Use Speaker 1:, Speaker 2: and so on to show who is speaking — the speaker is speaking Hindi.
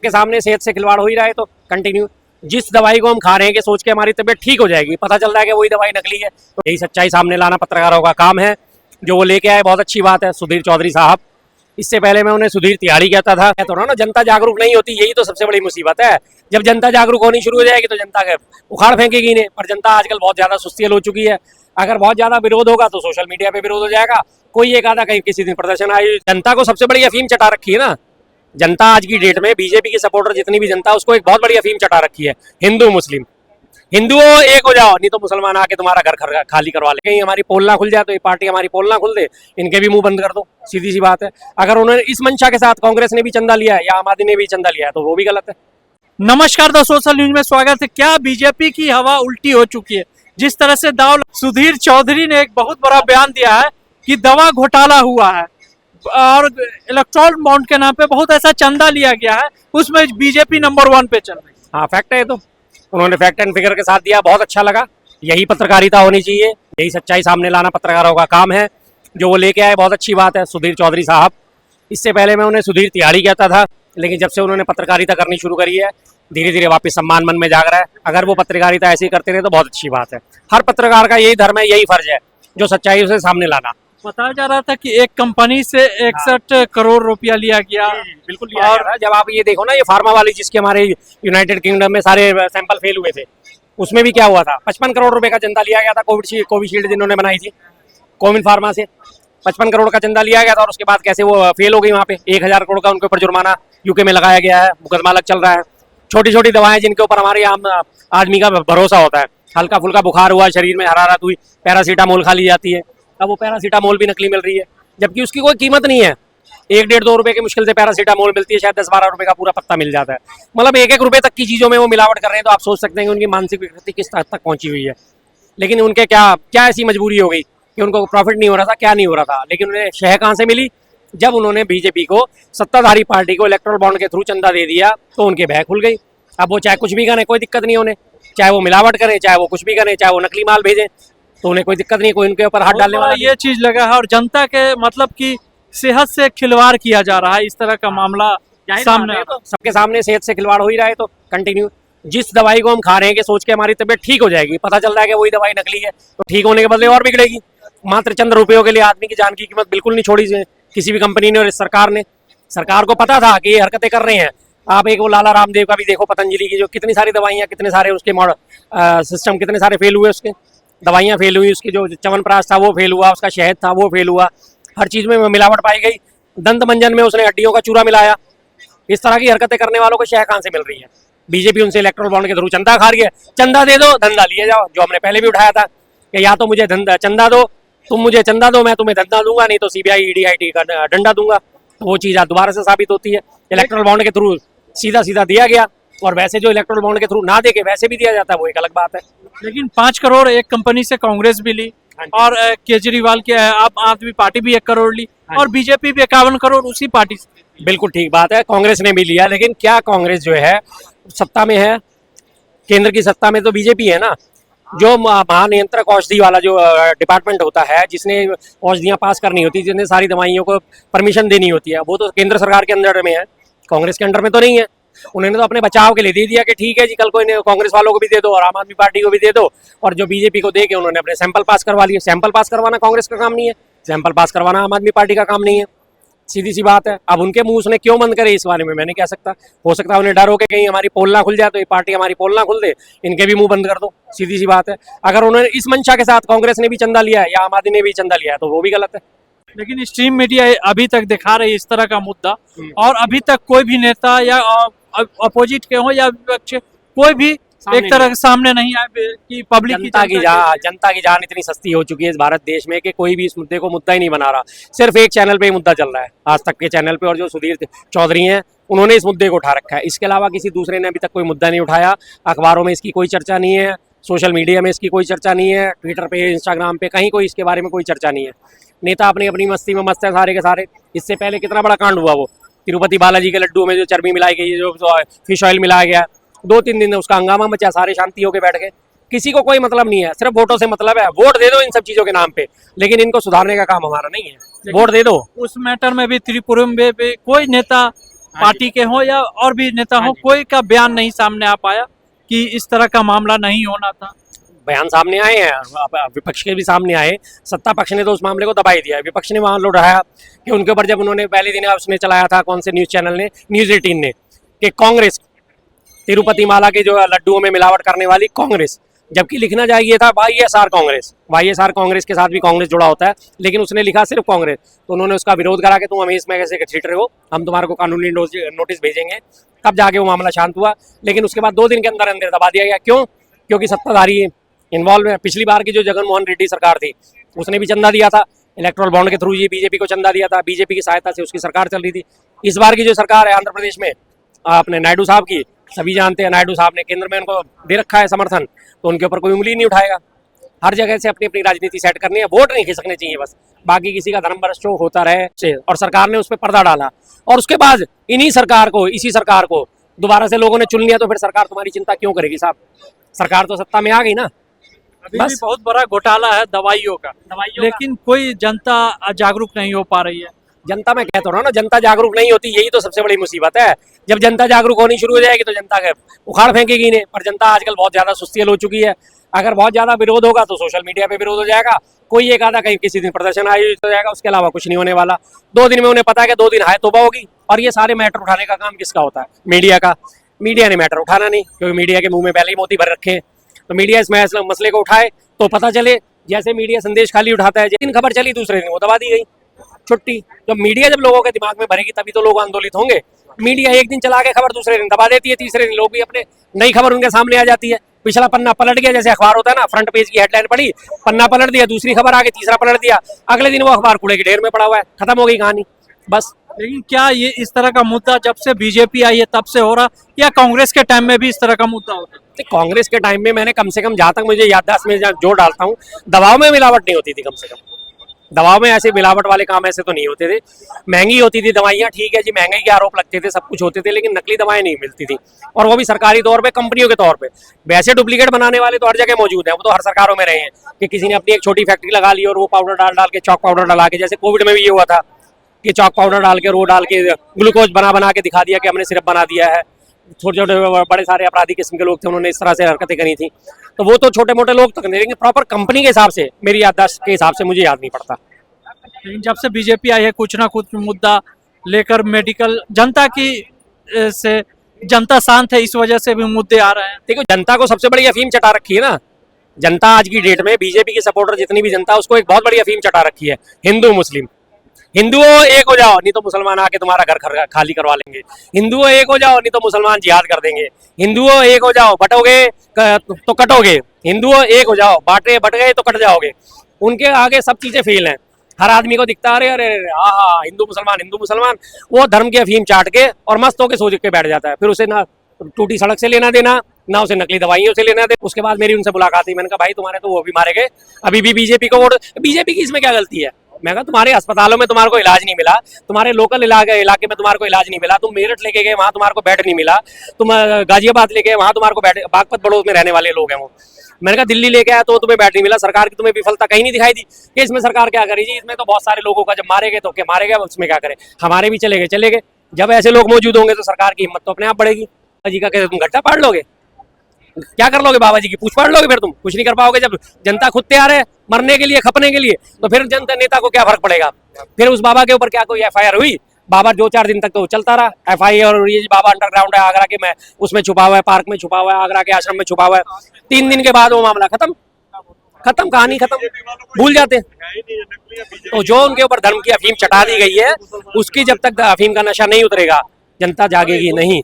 Speaker 1: के सामने सेहत से खिलवाड़ हो ही रहा है तो कंटिन्यू जिस दवाई को हम खा रहे हैं कि सोच के हमारी तबीयत ठीक हो जाएगी, पता चल रहा है कि वही दवाई नकली है। तो यही सच्चाई सामने लाना पत्रकारों का काम है। जो वो लेके आए बहुत अच्छी बात है, सुधीर चौधरी साहब। इससे पहले मैं उन्हें सुधीर तिहाड़ी कहता था। कहता ना जनता जागरूक नहीं होती, यही तो सबसे बड़ी मुसीबत है। जब जनता जागरूक होनी शुरू हो जाएगी तो जनता के उखाड़ फेंकेगी इन्हें। पर जनता आजकल बहुत ज्यादा सुस्ती हो चुकी है। अगर बहुत ज्यादा विरोध होगा तो सोशल मीडिया पे विरोध हो जाएगा। कोई एक आधा कहीं किसी दिन प्रदर्शन आई। जनता को सबसे बड़ी अफीम चटा रखी है ना जनता। आज की डेट में बीजेपी की सपोर्टर जितनी भी जनता, उसको एक बहुत बड़ी अफीम चटा रखी है। हिंदू मुस्लिम, हिंदुओं एक हो जाओ, नहीं तो मुसलमान आके तुम्हारा घर खाली करवा ले। कहीं हमारी पोल ना खुल जाए तो ये पार्टी हमारी पोल ना खुल दे, इनके भी मुंह बंद कर दो। सीधी सी बात है। अगर उन्होंने इस मंशा के साथ कांग्रेस ने भी चंदा लिया है या आम आदमी ने भी चंदा लिया है तो वो भी गलत है।
Speaker 2: नमस्कार द सोशल न्यूज में स्वागत है। क्या बीजेपी की हवा उल्टी हो चुकी है? जिस तरह से सुधीर चौधरी ने एक बहुत बड़ा बयान दिया है कि दवा घोटाला हुआ है और इलेक्ट्रॉल बॉन्ड के नाम पे बहुत ऐसा चंदा लिया गया है, उसमें बीजेपी नंबर 1 पे चल रही है।
Speaker 1: हाँ, फैक्ट है। तो उन्होंने फैक्ट एंड फिगर के साथ दिया, बहुत अच्छा लगा। यही पत्रकारिता होनी चाहिए, यही सच्चाई सामने लाना पत्रकारों का काम है। जो वो लेके आए बहुत अच्छी बात है, सुधीर चौधरी साहब। इससे पहले मैं उन्हें सुधीर तिहाड़ी कहता था, लेकिन जब से उन्होंने पत्रकारिता करनी शुरू करी है धीरे धीरे वापस सम्मान मन में जाग रहा है। अगर वो पत्रकारिता ऐसे ही करते रहे तो बहुत अच्छी बात है। हर पत्रकार का यही धर्म है, यही फर्ज है, जो सच्चाई उसे सामने लाना।
Speaker 2: बताया जा रहा था कि एक कंपनी से 61 करोड़ रुपया लिया गया।
Speaker 1: बिल्कुल लिया और गया। जब आप ये देखो ना, ये फार्मा वाली जिसके हमारे यूनाइटेड किंगडम में सारे सैंपल फेल हुए थे, उसमें भी क्या हुआ था, 55 करोड़ रुपए का चंदा लिया गया था। कोविशील्ड जिन्होंने बनाई थी कोविन फार्मा से 55 करोड़ का चंदा लिया गया था और उसके बाद कैसे वो फेल हो गई। वहाँ पे 1000 करोड़ का उनके ऊपर जुर्माना यूके में लगाया गया है, मुकदमा अलग चल रहा है। छोटी छोटी दवाएं जिनके ऊपर हमारे आम आदमी का भरोसा होता है, हल्का फुल्का बुखार हुआ, शरीर में हरारत हुई, पैरासीटामोल खा ली जाती है। अब वो पैरासीटामोल भी नकली मिल रही है, जबकि उसकी कोई कीमत नहीं है। 1-1.5-2 रुपए की मुश्किल से पैरासीटामोल मिलती है, शायद 10-12 रुपए का पूरा पत्ता मिल जाता है। मतलब 1-1 रुपए तक की चीजों में वो मिलावट कर रहे हैं। तो आप सोच सकते हैं कि उनकी मानसिक विकृति किस हद तक पहुंची हुई है। लेकिन उनके क्या ऐसी मजबूरी हो गई कि उनको प्रॉफिट नहीं हो रहा था, क्या नहीं हो रहा था। लेकिन उन्हें शह कहाँ से मिली? जब उन्होंने बीजेपी को, सत्ताधारी पार्टी को इलेक्ट्रल बॉन्ड के थ्रू चंदा दे दिया तो उनके भय खुल गई। अब वो चाहे कुछ भी करें, कोई दिक्कत नहीं उन्हें, चाहे वो मिलावट करें, चाहे वो कुछ भी करें, चाहे वो नकली माल भेजें, तो उन्हें कोई दिक्कत नहीं, कोई उनके ऊपर हाथ डालने वाला।
Speaker 2: ये चीज लगा है और जनता के मतलब की सेहत से खिलवाड़ किया जा रहा है, इस तरह का मामला सामने।
Speaker 1: तो सबके सामने सेहत से खिलवाड़ हो ही रहा है तो कंटिन्यू जिस दवाई को हम खा रहे हैं कि सोच के हमारी तबीयत ठीक हो जाएगी, पता चल रहा है कि वही दवाई नकली है, तो ठीक होने के बदले और बिगड़ेगी। मात्र चंद रुपयों के लिए आदमी की जान की कीमत बिल्कुल नहीं छोड़ी किसी भी कंपनी ने और इस सरकार ने। सरकार को पता था कि ये हरकतें कर रहे हैं। आप एक वो लाला रामदेव का भी देखो, पतंजलि की जो कितनी सारी दवाइयाँ, कितने सारे उसके सिस्टम कितने सारे फेल हुए, उसके दवाइयाँ फेल हुई, उसकी जो च्यवनप्राश था वो फेल हुआ, उसका शहद था वो फेल हुआ, हर चीज में मिलावट पाई गई। दंत मंजन में उसने हड्डियों का चूरा मिलाया। इस तरह की हरकतें करने वालों को शह कहाँ से मिल रही है? बीजेपी उनसे इलेक्ट्रल बॉन्ड के थ्रू चंदा खा रही है। चंदा दे दो, धंधा लिए जाओ, जो हमने पहले भी उठाया था कि या तो मुझे चंदा दो, तुम मुझे चंदा दो, मैं तुम्हें धंधा दूंगा, नहीं तो सीबीआई ईडी आईटी का डंडा दूंगा। तो वो चीज दोबारा से साबित होती है। इलेक्ट्रल बॉन्ड के थ्रू सीधा सीधा दिया गया, और वैसे जो इलेक्ट्रल बॉन्ड के थ्रू ना दे के वैसे भी दिया जाता है, वो एक अलग बात है।
Speaker 2: लेकिन 5 करोड़ एक कंपनी से कांग्रेस भी ली और केजरीवाल के आप आदमी पार्टी भी 1 करोड़ ली और बीजेपी भी 51 करोड़ उसी पार्टी से।
Speaker 1: बिल्कुल ठीक बात है, कांग्रेस ने भी लिया। लेकिन क्या कांग्रेस जो है सत्ता में है? केंद्र की सत्ता में तो बीजेपी है ना। जो महानियंत्रक औषधि वाला जो डिपार्टमेंट होता है, जिसने औषधियां पास करनी होती है, जिसने सारी दवाइयों को परमिशन देनी होती है, वो तो केंद्र सरकार के अंडर में है, कांग्रेस के अंडर में तो नहीं है। उन्होंने तो अपने बचाव के लिए दे दिया कि ठीक है जी, कल को कांग्रेस वालों को भी दे दो और आम आदमी पार्टी को भी दे दो। और जो बीजेपी को दे के उन्होंने अपने सैंपल पास करवा लिए। सैंपल पास करवाना कांग्रेस का काम नहीं है, सैंपल पास करवाना आम आदमी पार्टी का काम नहीं है। सीधी सी बात है। अब उनके मुंह उसने क्यों बंद करे इस बारे में मैं नहीं कह सकता। हो सकता है उन्हें डर हो के कहीं हमारी पोल ना खुल जाए तो ये पार्टी हमारी पोल ना खुल दे, इनके भी मुंह बंद कर दो। सीधी सी बात है। अगर उन्होंने इस मंशा के साथ कांग्रेस ने भी चंदा लिया है या आम आदमी ने भी चंदा लिया है तो वो भी गलत है।
Speaker 2: लेकिन स्ट्रीम मीडिया अभी तक दिखा रही इस तरह का मुद्दा, और अभी तक कोई भी नेता या अपोजिट के हो या विपक्ष कोई भी एक तरह के सामने नहीं आए कि पब्लिक
Speaker 1: जनता की जान इतनी सस्ती हो चुकी है इस भारत देश में कि कोई भी इस मुद्दे को मुद्दा ही नहीं बना रहा। सिर्फ एक चैनल पे ही मुद्दा चल रहा है, आज तक के चैनल पे, और जो सुधीर चौधरी हैं उन्होंने इस मुद्दे को उठा रखा है। इसके अलावा किसी दूसरे ने अभी तक कोई मुद्दा नहीं उठाया। अखबारों में इसकी कोई चर्चा नहीं है, सोशल मीडिया में इसकी कोई चर्चा नहीं है, ट्विटर पे, इंस्टाग्राम पे, कहीं कोई इसके बारे में कोई चर्चा नहीं है। नेता अपनी अपनी मस्ती में मस्त है सारे के सारे। इससे पहले कितना बड़ा कांड हुआ, वो तिरुपति बालाजी के लड्डू में जो चर्बी मिलाई गई, जो फिश ऑयल मिलाया गया, 2-3 दिन उसका हंगामा मचा, सारे शांति होकर बैठ गए। किसी को कोई मतलब नहीं है, सिर्फ वोटों से मतलब है। वोट दे दो इन सब चीजों के नाम पे, लेकिन इनको सुधारने का काम हमारा नहीं है। वोट दे दो।
Speaker 2: उस मैटर में भी त्रिपुरा में भी कोई नेता पार्टी के हों या और भी नेता
Speaker 1: हाँ
Speaker 2: हों,
Speaker 1: जी।
Speaker 2: कोई का बयान नहीं सामने आ पाया कि इस तरह का मामला नहीं होना था।
Speaker 1: बयान सामने आए हैं, अब विपक्ष के भी सामने आए। सत्ता पक्ष ने तो उस मामले को दबा ही दिया है। विपक्ष ने वहां लो उठाया कि उनके ऊपर जब उन्होंने पहले दिन उसने चलाया था, कौन से न्यूज चैनल ने, न्यूज 18 ने, कि कांग्रेस तिरुपति माला के जो लड्डुओं में मिलावट करने वाली कांग्रेस, जबकि लिखना चाहिए था वाईएसआर कांग्रेस। वाईएसआर कांग्रेस के साथ भी कांग्रेस जुड़ा होता है, लेकिन उसने लिखा सिर्फ कांग्रेस। तो उन्होंने उसका विरोध करा कि तुम हमें इसमें कैसे छीट रहे हो, हम तुम्हारे को कानूनी नोटिस भेजेंगे। तब जाके वो मामला शांत हुआ, लेकिन उसके बाद 2 दिन के अंदर अंदर दबा दिया गया। क्यों? क्योंकि सत्ताधारी इन्वॉल्व है। पिछली बार की जो जगनमोहन रेड्डी सरकार थी, उसने भी चंदा दिया था इलेक्ट्रल बॉन्ड के थ्रू, ये बीजेपी को चंदा दिया था, बीजेपी की सहायता से उसकी सरकार चल रही थी। इस बार की जो सरकार है आंध्र प्रदेश में, अपने नायडू साहब की, सभी जानते हैं नायडू साहब ने केंद्र में उनको दे रखा है समर्थन, तो उनके ऊपर कोई उंगली नहीं उठाएगा। हर जगह से अपनी अपनी राजनीति सेट करनी है, वोट नहीं खिसकने चाहिए बस, बाकी किसी का धर्म भ्रष्ट होता रहे। और सरकार ने उस पर पर्दा डाला, और उसके बाद इसी सरकार को दोबारा से लोगों ने चुन लिया, तो फिर सरकार तुम्हारी चिंता क्यों करेगी साहब? सरकार तो सत्ता में आ गई ना।
Speaker 2: अभी भी बहुत बड़ा घोटाला है दवाइयों का, लेकिन कोई जनता जागरूक नहीं हो पा रही है।
Speaker 1: जनता, मैं कहता हूँ ना, जनता जागरूक नहीं होती, यही तो सबसे बड़ी मुसीबत है। जब जनता जागरूक होनी शुरू हो जाएगी तो जनता के उखाड़ फेंकेगी नहीं। पर जनता आजकल बहुत ज्यादा सुस्ती हो चुकी है। अगर बहुत ज्यादा विरोध होगा तो सोशल मीडिया पे विरोध हो जाएगा, कोई एक आधा कहीं किसी दिन प्रदर्शन आयोजित हो जाएगा, उसके अलावा कुछ नहीं होने वाला। 2 दिन में उन्हें पता है कि 2 दिन हाय तौबा होगी। और ये सारे मैटर उठाने का काम किसका होता है? मीडिया का। मीडिया ने मैटर उठाना नहीं, क्योंकि मीडिया के मुंह में पहले ही मोती भर रखे हैं। तो मीडिया इस मसले को उठाए तो पता चले। जैसे मीडिया संदेश खाली उठाता है, जिस दिन खबर चली दूसरे दिन वो दबा दी गई, छुट्टी। जब मीडिया जब लोगों के दिमाग में भरेगी तभी तो लोग आंदोलित होंगे। मीडिया एक दिन चला के खबर दूसरे दिन दबा देती है, तीसरे दिन लोग भी अपने नई खबर उनके सामने आ जाती है। पिछला पन्ना पलट गया, जैसे अखबार होता है ना, फ्रंट पेज की हेडलाइन पड़ी, पन्ना पलट दिया, दूसरी खबर आ गई, तीसरा पलट दिया, अगले दिन वो अखबार कूड़े के ढेर में पड़ा हुआ है, खत्म हो गई कहानी बस।
Speaker 2: लेकिन क्या ये इस तरह का मुद्दा जब से बीजेपी आई है तब से हो रहा, या कांग्रेस के टाइम में भी इस तरह का मुद्दा होता?
Speaker 1: कांग्रेस के टाइम में मैंने कम से कम, जहां तक मुझे याददाश्त में जोर डालता हूँ, दवाओं में मिलावट नहीं होती थी। कम से कम दवाओं में ऐसे मिलावट वाले काम ऐसे तो नहीं होते थे। महंगी होती थी दवाइयाँ, ठीक है जी, महंगाई के आरोप लगते थे, सब कुछ होते थे, लेकिन नकली दवाएं नहीं मिलती थी, और वो भी सरकारी तौर पे, कंपनियों के तौर पे। वैसे डुप्लीकेट बनाने वाले तो हर जगह मौजूद हैं, वो तो हर सरकारों में रहे हैं कि किसी ने अपनी एक छोटी फैक्ट्री लगा ली और वो पाउडर डाल के, चौक पाउडर डाला के, जैसे कोविड में भी ये हुआ था कि चौक पाउडर डाल के, रो डाल के, ग्लूकोज बना के दिखा दिया कि हमने सिरप बना दिया है। छोटे छोटे बड़े सारे अपराधी किस्म के लोग थे, उन्होंने इस तरह से हरकतें करी थी। तो वो तो छोटे मोटे लोग तक नहीं, लेकिन प्रॉपर कंपनी के हिसाब से, मेरी याददाश्त के हिसाब से मुझे याद नहीं पड़ता।
Speaker 2: लेकिन जब से बीजेपी आई है कुछ ना कुछ मुद्दा लेकर मेडिकल जनता की से जनता शांत है, इस वजह से भी मुद्दे आ रहे हैं।
Speaker 1: देखो, जनता को सबसे बड़ी अफीम चटा रखी है ना। जनता आज की डेट में, बीजेपी की सपोर्टर जितनी भी जनता, उसको एक बहुत बड़ी अफीम चटा रखी है। हिंदू मुस्लिम, हिंदुओं एक हो जाओ, नहीं तो मुसलमान आके तुम्हारा घर खाली करवा लेंगे। हिंदुओं एक हो जाओ, नहीं तो मुसलमान जिहाद कर देंगे। हिंदुओं एक हो जाओ, बटोगे तो कटोगे। हिंदुओं एक हो जाओ, बट गए तो कट जाओगे। उनके आगे सब चीजें फेल हैं। हर आदमी को दिखता है, अरे हाँ, हिंदू मुसलमान, वो धर्म की अफीम चाट के और मस्त होके सोच के बैठ जाता है। फिर उसे ना टूटी सड़क से लेना देना, ना उसे नकली दवाइयों से लेना देना। उसके बाद मेरी उनसे मुलाकात हुई, मैंने कहा भाई तुम्हारे तो वो भी मारे गए, अभी भी बीजेपी को वोट। बीजेपी की इसमें क्या गलती है? मैं कहा तुम्हारे अस्पतालों में तुम्हारे को इलाज नहीं मिला, तुम्हारे लोकल इलाके में तुम्हारे को इलाज नहीं मिला, तुम मेरठ लेके गए, वहां तुम्हारे को बेड नहीं मिला, तुम गाजियाबाद लेके गए, वहां तुम्हारे को बेड, बागपत बड़ौद में रहने वाले लोग हैं वो। मैंने कहा दिल्ली लेके आया तो तुम्हें बैठ नहीं मिला। सरकार की तुम्हें विफलता कहीं नहीं दिखाई दी कि इसमें सरकार क्या करी जी, इसमें तो बहुत सारे लोगों का जब मारे गए तो क्या मारे गए, उसमें क्या करे, हमारे भी चले गए। जब ऐसे लोग मौजूद होंगे तो सरकार की हिम्मत तो अपने आप बढ़ेगी। जी का कहते तुम घट्टा पाड़ लोगे, क्या कर लोगे? बाबा जी की पूछ पाड़ लोगे? फिर तुम कुछ नहीं कर पाओगे। जब जनता खुद तैयार है मरने के लिए, खपने के लिए, तो फिर जनता नेता को क्या फर्क पड़ेगा? फिर उस बाबा के ऊपर क्या कोई FIR हुई? बाबा 2-4 दिन तक तो चलता रहा FIR, और ये बाबा अंडरग्राउंड है आगरा के, में उसमें छुपा हुआ है, पार्क में छुपा हुआ है, आगरा के आश्रम में छुपा हुआ है। 3 दिन के बाद वो मामला खत्म, कहानी खत्म, भूल जाते। तो जो उनके ऊपर धर्म की अफीम चटा दी गई है, उसकी जब तक अफीम का नशा नहीं उतरेगा, जनता जागेगी नहीं।